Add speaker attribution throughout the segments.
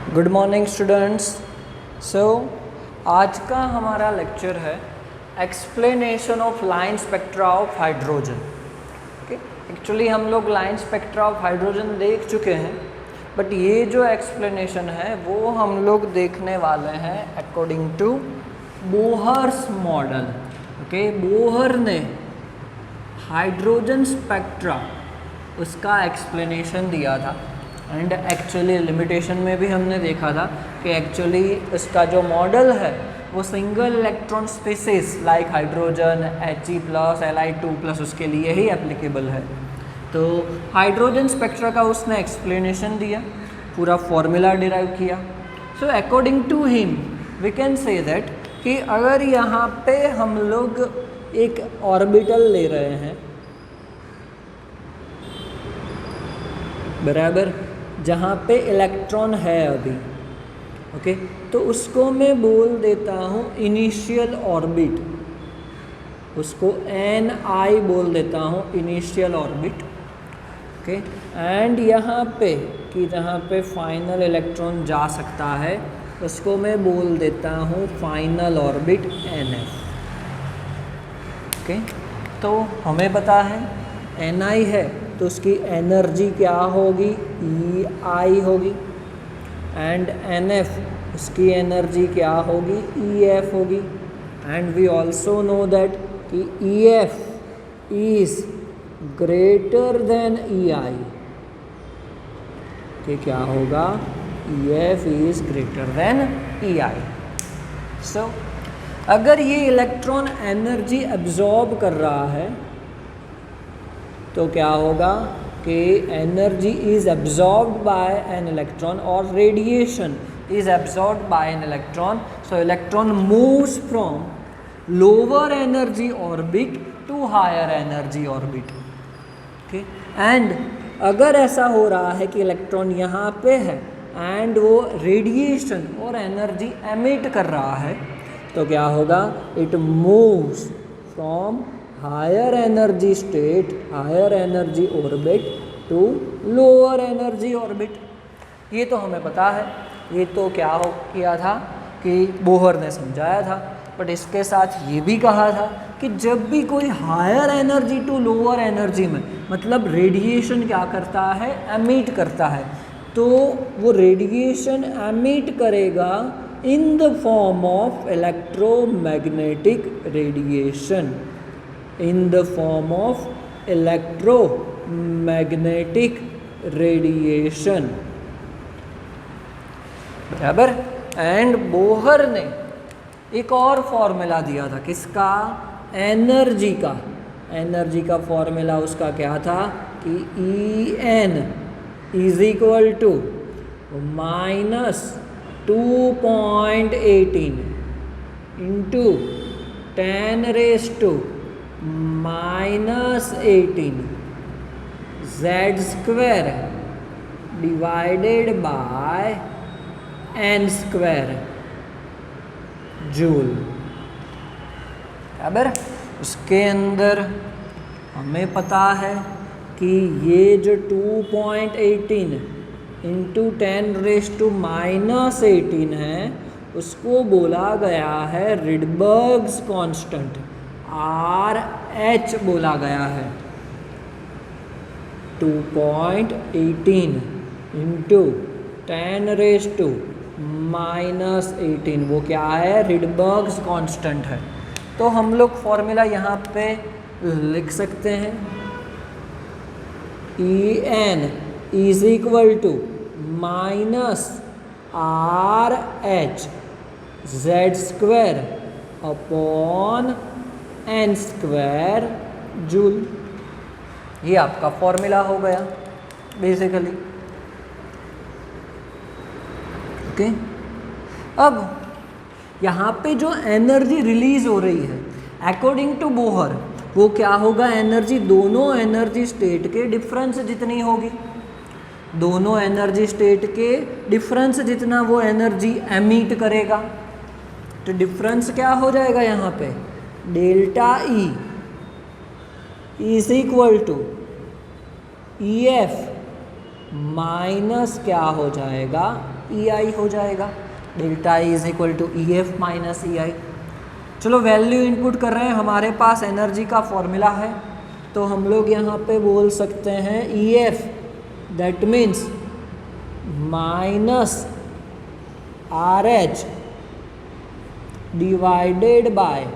Speaker 1: Good morning students. सो आज का हमारा लेक्चर है explanation of line spectra of hydrogen. Okay, actually हम लोग लाइन स्पेक्ट्रा ऑफ हाइड्रोजन देख चुके हैं, बट ये जो एक्सप्लेनेशन है वो हम लोग देखने वाले हैं according to Bohr's model. Okay, Bohr ने हाइड्रोजन स्पेक्ट्रा उसका एक्सप्लेनेशन दिया था एंड एक्चुअली लिमिटेशन में भी हमने देखा था कि एक्चुअली इसका जो मॉडल है वो single electron species like hydrogen He+, Li2+ उसके लिए ही एप्लीकेबल है। तो हाइड्रोजन स्पेक्ट्रा का उसने एक्सप्लेनेशन दिया, पूरा फॉर्मूला डिराइव किया। So according to him we can say that कि अगर यहाँ पे हम लोग एक ऑर्बिटल ले रहे हैं, बराबर, जहाँ पे इलेक्ट्रॉन है अभी, ओके, तो उसको मैं बोल देता हूँ इनिशियल ऑर्बिट, उसको Ni बोल देता हूँ इनिशियल ऑर्बिट। ओके, एंड यहाँ पे कि जहाँ पे फाइनल इलेक्ट्रॉन जा सकता है उसको मैं बोल देता हूँ फाइनल ऑर्बिट Nf। ओके, तो हमें पता है Ni है तो उसकी एनर्जी क्या होगी, Ei होगी, एंड Nf उसकी एनर्जी क्या होगी, Ef होगी। And we also know that कि Ef is greater than Ei, कि क्या होगा, Ef is greater than Ei। So अगर ये इलेक्ट्रॉन एनर्जी एब्जॉर्ब कर रहा है तो क्या होगा कि energy is absorbed by an electron और radiation is absorbed by an electron. So electron moves from lower energy orbit to higher energy orbit. Okay, and अगर ऐसा हो रहा है कि इलेक्ट्रॉन यहाँ पे है एंड वो रेडिएशन और एनर्जी एमिट कर रहा है तो क्या होगा, it moves from higher energy state, higher energy orbit to lower energy orbit. ये तो हमें पता है, ये तो क्या हो किया था कि बोहर ने समझाया था। बट इसके साथ ये भी कहा था कि जब भी कोई higher energy to lower energy में, मतलब रेडिएशन क्या करता है, एमिट करता है, तो वो रेडिएशन एमिट करेगा in the form of electromagnetic radiation, in the form of electromagnetic radiation, बराबर। एंड बोहर ने एक और फॉर्मूला दिया था, किसका, एनर्जी का। एनर्जी का फॉर्मूला उसका क्या था कि En is equal to -2.18 into 10⁻⁻18 Z² divided by n² joule. बराबर, उसके अंदर हमें पता है कि ये जो 2.18 इंटू 10⁻⁻18 है उसको बोला गया है रिडबर्ग्स कांस्टेंट, RH बोला गया है। 2.18 इंटू 10⁻⁻18 वो क्या है, रिडबर्ग्स कांस्टेंट है। तो हम लोग फॉर्मूला यहाँ पे लिख सकते हैं, En is equal to -RH Z² upon n² joule. ये आपका फॉर्मूला हो गया बेसिकली। ओके, अब यहाँ पे जो एनर्जी रिलीज हो रही है अकॉर्डिंग टू बोहर वो क्या होगा, एनर्जी दोनों एनर्जी स्टेट के डिफरेंस जितनी होगी, दोनों एनर्जी स्टेट के डिफरेंस जितना वो एनर्जी एमिट करेगा। तो डिफरेंस क्या हो जाएगा यहाँ पे, delta E is equal to EF minus क्या हो जाएगा, ई आई हो जाएगा। Delta E is equal to E F minus E I. चलो वैल्यू इनपुट कर रहे हैं, हमारे पास एनर्जी का फॉर्मूला है, तो हम लोग यहाँ पे बोल सकते हैं E F that means minus R H divided by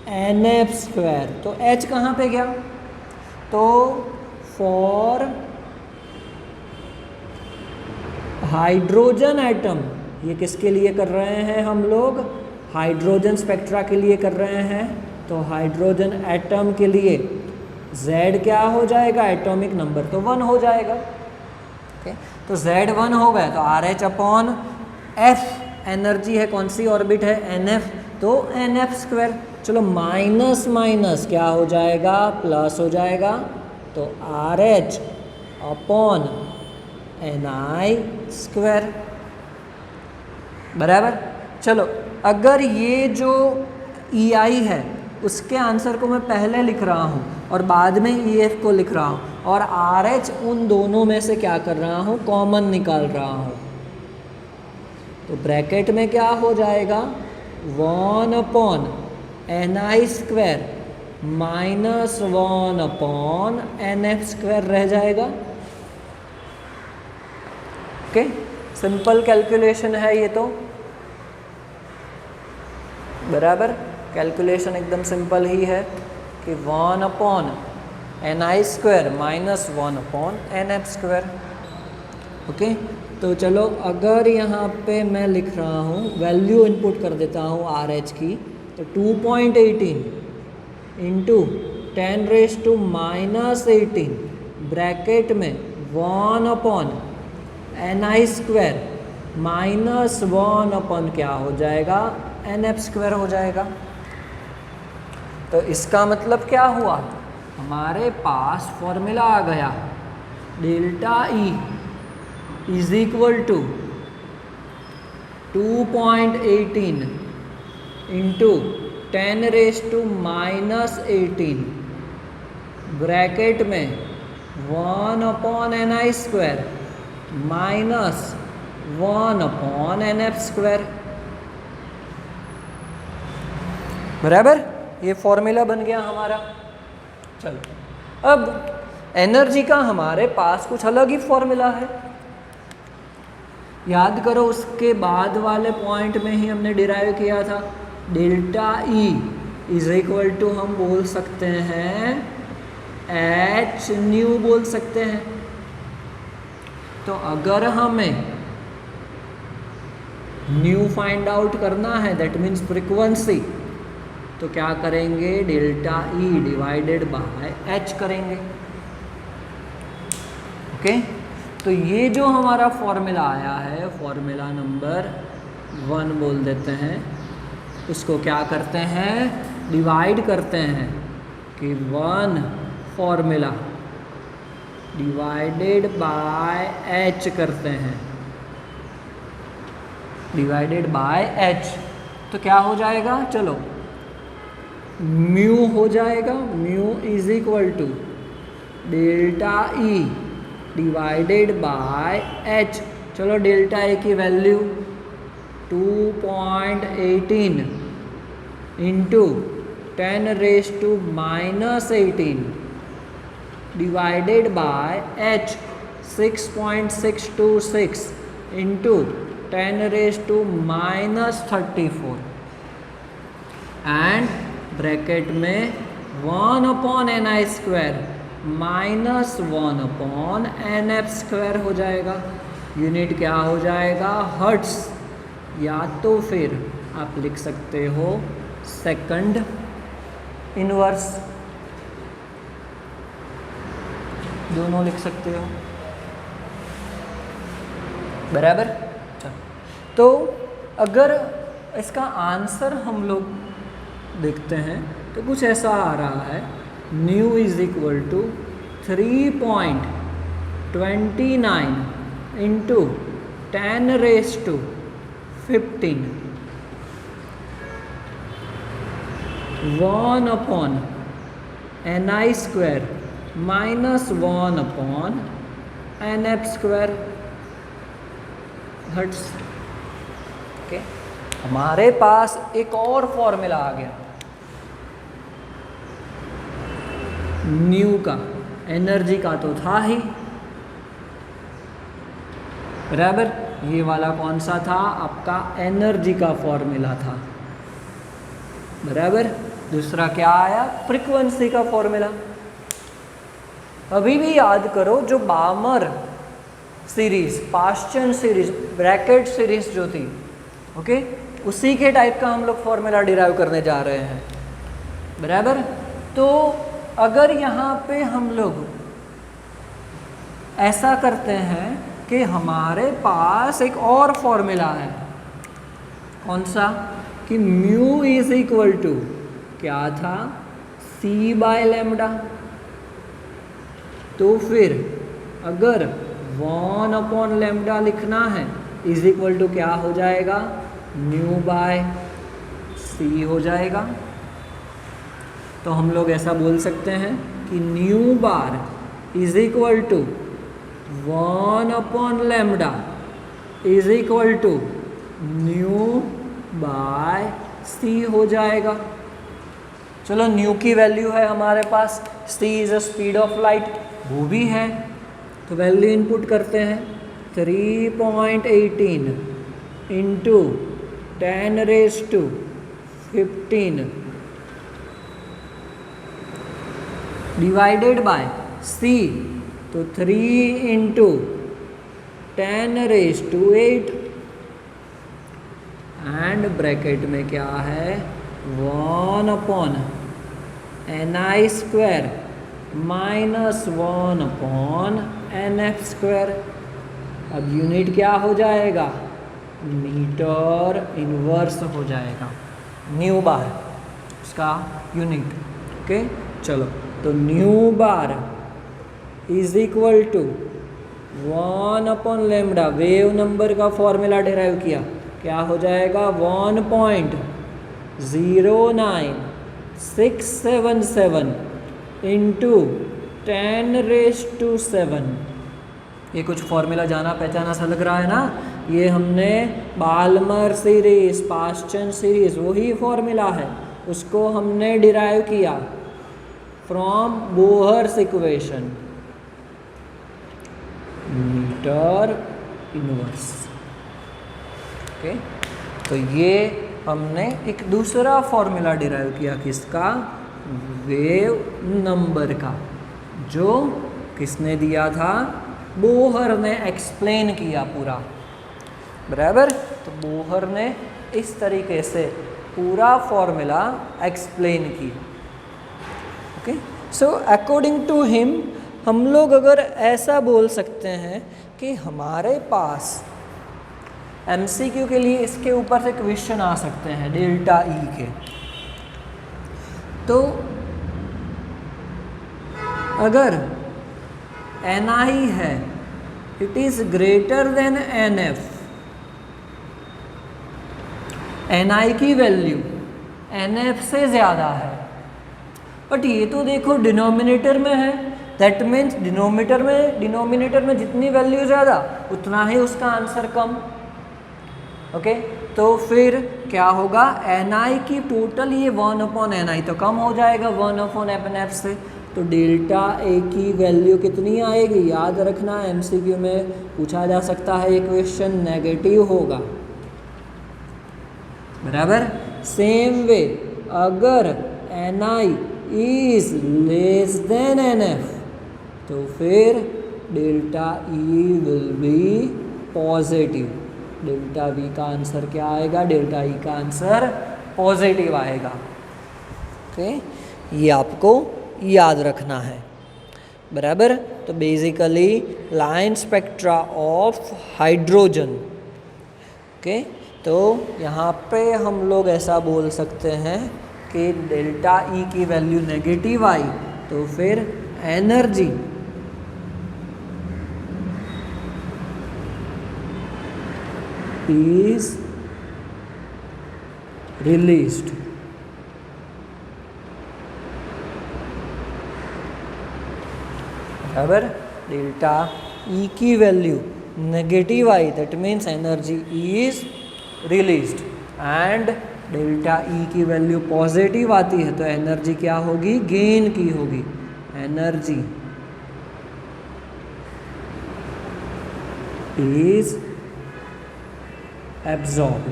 Speaker 1: N F square. तो एच कहाँ पे गया, तो फॉर हाइड्रोजन एटम, ये किसके लिए कर रहे हैं हम लोग, हाइड्रोजन स्पेक्ट्रा के लिए कर रहे हैं। तो हाइड्रोजन एटम के लिए Z क्या हो जाएगा, एटॉमिक नंबर तो 1 हो जाएगा। ओके, तो Z 1 हो गया तो RH अपॉन F एनर्जी है, कौन सी ऑर्बिट है, NF, तो NF स्क्वायर। चलो माइनस माइनस क्या हो जाएगा, प्लस हो जाएगा, तो RH अपॉन NI स्क्वायर बराबर। चलो अगर ये जो EI है उसके आंसर को मैं पहले लिख रहा हूँ और बाद में EF को लिख रहा हूँ, और RH उन दोनों में से क्या कर रहा हूँ, कॉमन निकाल रहा हूँ, तो ब्रैकेट में क्या हो जाएगा, 1 upon NI square minus 1 upon NF square रह जाएगा। ओके, सिंपल कैलकुलेशन है ये तो, बराबर। कैलकुलेशन एकदम सिंपल ही है कि 1 upon NI square minus 1 upon NF square. Okay, तो चलो अगर यहाँ पे मैं लिख रहा हूँ, वैल्यू इनपुट कर देता हूँ RH की, तो 2.18 इंटू 10⁻⁻18 ब्रैकेट में 1 upon NI square minus 1 upon क्या हो जाएगा, NF स्क्वायर हो जाएगा। तो इसका मतलब क्या हुआ, हमारे पास फॉर्मूला आ गया, delta E is equal to 2.18 into 10⁻⁻18 bracket में 1 upon NI square minus 1 upon NF square बराबर। ये फॉर्मूला बन गया हमारा। चलो अब एनर्जी का हमारे पास कुछ अलग ही फॉर्मूला है, याद करो उसके बाद वाले पॉइंट में ही हमने डिराइव किया था। Delta E is equal to हम बोल सकते हैं एच न्यू बोल सकते हैं। तो अगर हमें न्यू फाइंड आउट करना है, दैट मीन्स फ्रीक्वेंसी, तो क्या करेंगे, delta E divided by H करेंगे। ओके, तो ये जो हमारा फॉर्मूला आया है, फॉर्मूला नंबर 1 बोल देते हैं, उसको क्या करते हैं, डिवाइड करते हैं कि 1 फॉर्मूला डिवाइडेड बाय एच करते हैं, डिवाइडेड बाय एच, तो क्या हो जाएगा, चलो म्यू हो जाएगा, mu is equal to delta E divided by H. चलो डेल्टा ए की value 2.18 into 10⁻⁻18 divided by H 6.626 into 10⁻⁻34 and bracket में 1 upon NI square minus 1 upon NF square हो जाएगा। यूनिट क्या हो जाएगा, हर्ट्स, या तो फिर आप लिख सकते हो सेकंड इनवर्स, दोनों लिख सकते हो बराबर। तो अगर इसका आंसर हम लोग देखते हैं तो कुछ ऐसा आ रहा है, nu is equal to 3.29 into 10⁻15 1 upon NI square minus 1 upon nf² hertz. Okay, हमारे पास एक और फॉर्मूला आ गया न्यू का, एनर्जी का तो था ही, बराबर। ये वाला कौन सा था? आपका एनर्जी का फॉर्मूला था, बराबर। दूसरा क्या आया? फ्रीक्वेंसी का फॉर्मूला। अभी भी याद करो, जो बामर series, Paschen series, Brackett series जो थी, ओके, उसी के टाइप का हम लोग फॉर्मूला डिराइव करने जा रहे हैं, बराबर। तो अगर यहाँ पे हम लोग ऐसा करते हैं कि हमारे पास एक और फॉर्मूला है, कौन सा? कि म्यू इज इक्वल टू क्या था? c/λ। तो फिर अगर 1/λ लिखना है इज इक्वल टू क्या हो जाएगा? μ/c हो जाएगा। तो हम लोग ऐसा बोल सकते हैं कि nu bar is equal to 1/λ is equal to μ/c हो जाएगा। चलो, न्यू की वैल्यू है हमारे पास, c is a speed of light, वो भी है, तो वैल्यू इनपुट करते हैं। 3.18 इंटू 10⁻15 डिवाइडेड बाय c, तो 3 इंटू 10⁸ एंड ब्रैकेट में क्या है? 1/ni² minus 1/nf²। अब यूनिट क्या हो जाएगा? मीटर इनवर्स हो जाएगा, न्यू बार उसका यूनिट। ओके, चलो, तो nu bar is equal to 1/λ, wave number का फॉर्मूला डिराइव किया, क्या हो जाएगा? 1.09677 इंटू 10⁻⁷। ये कुछ फॉर्मूला जाना पहचाना सा लग रहा है ना? ये हमने बाल्मर सीरीज, पाश्चन सीरीज, वही फॉर्मूला है, उसको हमने डिराइव किया from Bohr's equation, metre inverse. Okay, तो ये हमने एक दूसरा फॉर्मूला डिराइव किया, किसका? वेव नंबर का, जो किसने दिया था? बोहर ने एक्सप्लेन किया पूरा, बराबर। तो बोहर ने इस तरीके से पूरा फॉर्मूला एक्सप्लेन किया। Okay, so according to him हम लोग अगर ऐसा बोल सकते हैं कि हमारे पास MCQ के लिए इसके ऊपर से क्वेश्चन आ सकते हैं डेल्टा E के। तो अगर Ni है, it is greater then NF, Ni की वैल्यू NF से ज़्यादा है, बट ये तो देखो डिनोमिनेटर में है, दैट मीन्स डिनोमिनेटर में जितनी वैल्यू ज़्यादा उतना ही उसका आंसर कम। ओके, तो फिर क्या होगा? Ni की टोटल ये 1/Ni तो कम हो जाएगा 1/NF से, तो डेल्टा A की वैल्यू कितनी आएगी? याद रखना, MCQ में पूछा जा सकता है ये क्वेश्चन, नेगेटिव होगा, बराबर। सेम वे अगर Ni is less than NF, तो फिर delta E will be positive. Delta V का आंसर क्या आएगा? डेल्टा E का आंसर पॉजिटिव आएगा। ओके, ये आपको याद रखना है, बराबर। तो basically line spectra of hydrogen. Okay, तो यहाँ पे हम लोग ऐसा बोल सकते हैं कि डेल्टा E की वैल्यू नेगेटिव आई, तो फिर एनर्जी is released, बराबर। डेल्टा ई की value negative I, that means energy is released, and delta E की वैल्यू पॉजिटिव आती है तो एनर्जी क्या होगी, गेन की होगी, energy is absorbed,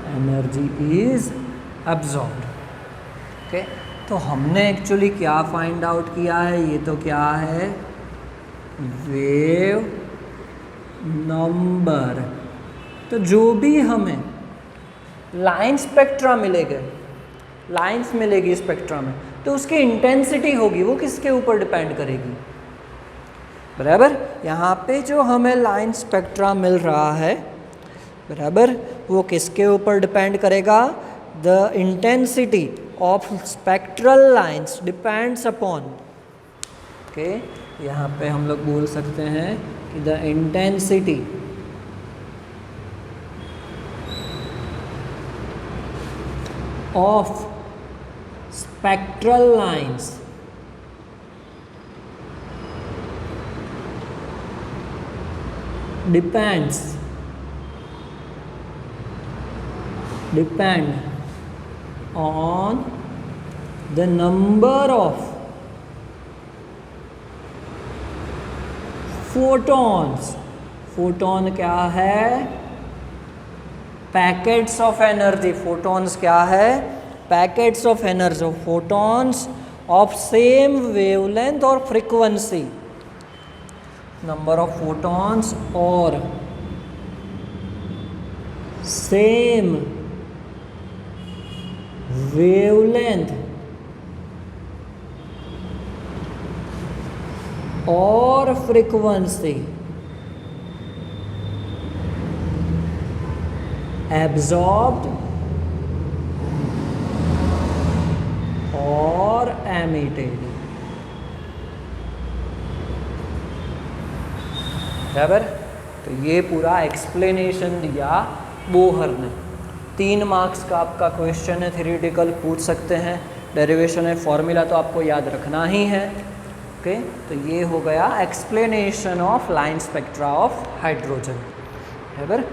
Speaker 1: energy is absorbed. Okay, तो हमने एक्चुअली क्या फाइंड आउट किया है, ये तो क्या है, वेव नंबर। तो जो भी हमें लाइन स्पेक्ट्रा मिलेगा, लाइंस मिलेगी स्पेक्ट्रा में, तो उसकी इंटेंसिटी होगी वो किसके ऊपर डिपेंड करेगी, बराबर। यहाँ पे जो हमें लाइन स्पेक्ट्रा मिल रहा है, बराबर, वो किसके ऊपर डिपेंड करेगा, the intensity of spectral lines depends upon, okay, यहाँ पे हम लोग बोल सकते हैं कि the intensity of spectral lines depend on the number of photons, photon क्या है, पैकेट्स ऑफ एनर्जी, फोटॉन्स क्या है, packets of energy, photons of same wavelength और फ्रीक्वेंसी, नंबर ऑफ फोटॉन्स और सेम वेवलेंथ और फ्रीक्वेंसी एब्जॉर्ब्ड और emitted, बराबर। तो ये पूरा एक्सप्लेनेशन दिया बोहर ने। 3 मार्क्स का आपका क्वेश्चन है, थ्योरेटिकल पूछ सकते हैं, डेरिवेशन है, फॉर्मूला तो आपको याद रखना ही है। ओके, तो ये हो गया explanation of line spectra of hydrogen, बराबर।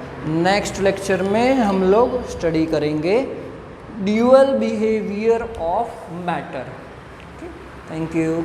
Speaker 1: नेक्स्ट लेक्चर में हम लोग स्टडी करेंगे dual behaviour of matter. Okay, thank you.